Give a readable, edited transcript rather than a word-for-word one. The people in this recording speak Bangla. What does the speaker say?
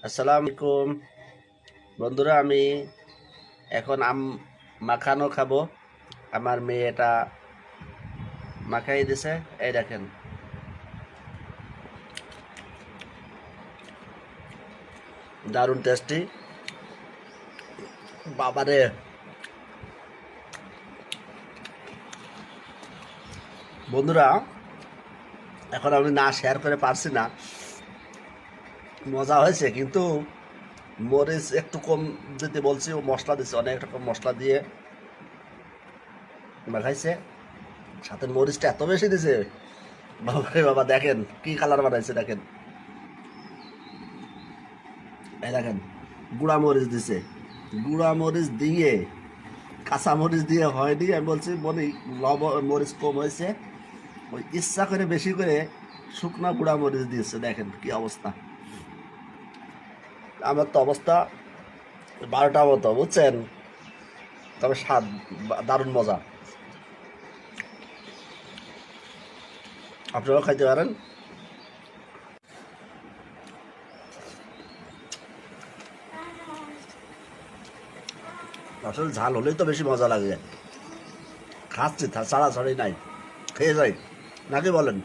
আসসালামু আলাইকুম বন্ধুরা, আমি এখন আম মাখানো খাবো। আমার মেয়ে এটা মাখাই দিছে, এই দেখেন। দারুণ টেস্টি বাবারে। বন্ধুরা, এখন আমি না শেয়ার করে পারছি না। মজা হয়েছে, কিন্তু মরিচ একটু কম দিতে বলছি, ও মশলা দিছে, অনেক রকম মশলা দিয়ে মাখাইছে। সাথে মরিচটা এত বেশি দিছে, বাবারে বাবা। দেখেন কি কালার বানাইছে, দেখেন। এই দেখেন, গুঁড়া মরিচ দিছে। গুঁড়া মরিচ দিয়ে, কাঁচা মরিচ দিয়ে হয়নি। আমি বলছি বলি মরিচ কম হয়েছে, ওই ইচ্ছা করে বেশি করে শুকনা গুঁড়া মরিচ দিয়েছে। দেখেন কি অবস্থা। আমার তো অবস্থা 12টা মতো, বুঝছেন। তবে স্বাদ দারুণ মজা। আপনারাও খাইতে পারেন। আসলে ঝাল হলেই তো বেশি মজা লাগে। খাচ্ছি, ছাড়াছাড়ি নাই, খেয়ে যাই, নাকি বলেন?